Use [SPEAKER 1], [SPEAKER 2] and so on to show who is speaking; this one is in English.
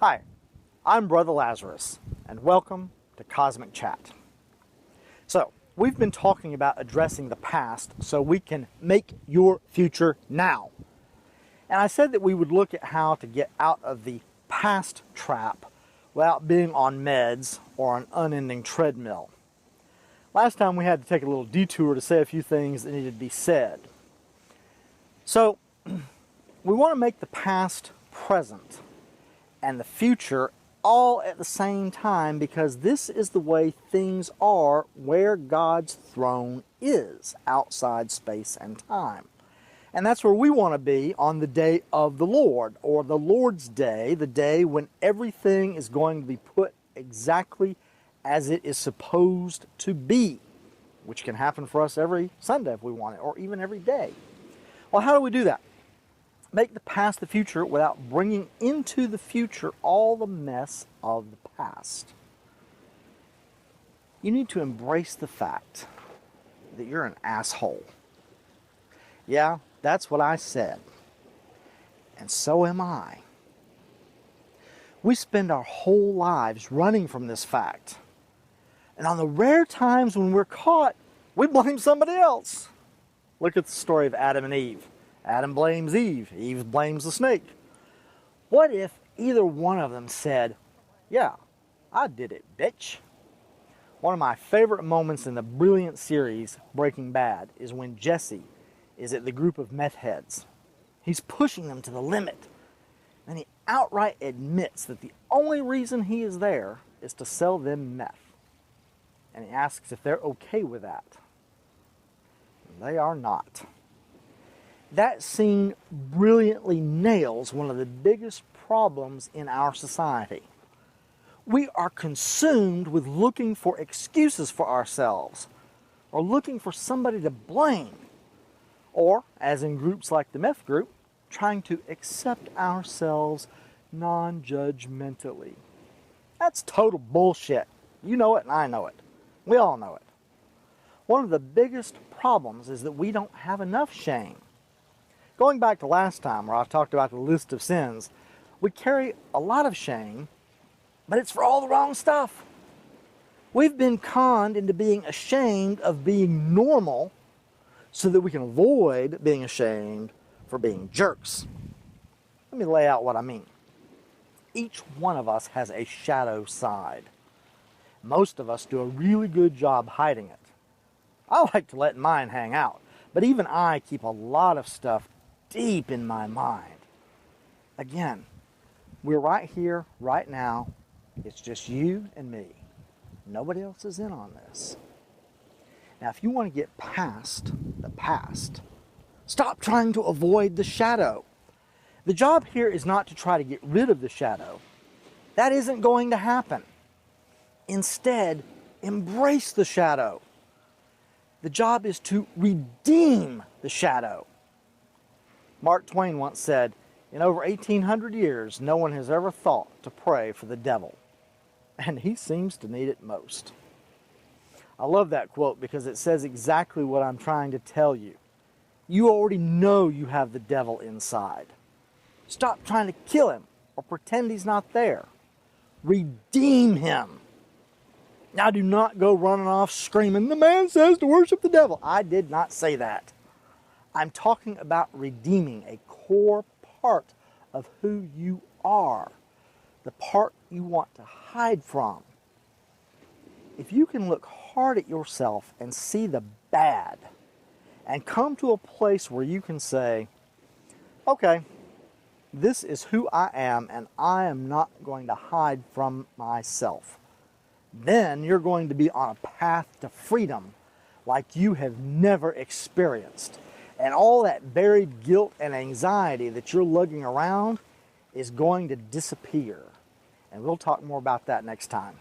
[SPEAKER 1] Hi, I'm Brother Lazarus, and welcome to Cosmic Chat. So, we've been talking about addressing the past so we can make your future now. And I said that we would look at how to get out of the past trap without being on meds or an unending treadmill. Last time we had to take a little detour to say a few things that needed to be said. So, we want to make the past present and the future all at the same time, because this is the way things are where God's throne is, outside space and time. And that's where we want to be on the day of the Lord, or the Lord's Day, the day when everything is going to be put exactly as it is supposed to be, which can happen for us every Sunday if we want it, or even every day. Well, how do we do that? Make the past the future without bringing into the future all the mess of the past. You need to embrace the fact that you're an asshole. Yeah, that's what I said. And so am I. We spend our whole lives running from this fact. And on the rare times when we're caught, we blame somebody else. Look at the story of Adam and Eve. Adam blames Eve. Eve blames the snake. What if either one of them said, "Yeah, I did it, bitch"? One of my favorite moments in the brilliant series Breaking Bad is when Jesse is at the group of meth heads. He's pushing them to the limit. And he outright admits that the only reason he is there is to sell them meth. And he asks if they're okay with that. They are not. That scene brilliantly nails one of the biggest problems in our society. We are consumed with looking for excuses for ourselves, or looking for somebody to blame, or, as in groups like the meth group, trying to accept ourselves non-judgmentally. That's total bullshit. You know it and I know it. We all know it. One of the biggest problems is that we don't have enough shame. Going back to last time where I talked about the list of sins, we carry a lot of shame, but it's for all the wrong stuff. We've been conned into being ashamed of being normal so that we can avoid being ashamed for being jerks. Let me lay out what I mean. Each one of us has a shadow side. Most of us do a really good job hiding it. I like to let mine hang out, but even I keep a lot of stuff deep in my mind. Again, we're right here, right now. It's just you and me. Nobody else is in on this. Now, if you want to get past the past, stop trying to avoid the shadow. The job here is not to try to get rid of the shadow. That isn't going to happen. Instead, embrace the shadow. The job is to redeem the shadow. Mark Twain once said, "In over 1,800 years, no one has ever thought to pray for the devil." And he seems to need it most. I love that quote because it says exactly what I'm trying to tell you. You already know you have the devil inside. Stop trying to kill him or pretend he's not there. Redeem him. Now do not go running off screaming, "The man says to worship the devil." I did not say that. I'm talking about redeeming a core part of who you are, the part you want to hide from. If you can look hard at yourself and see the bad, and come to a place where you can say, "Okay, this is who I am, and I am not going to hide from myself," then you're going to be on a path to freedom like you have never experienced. And all that buried guilt and anxiety that you're lugging around is going to disappear. And we'll talk more about that next time.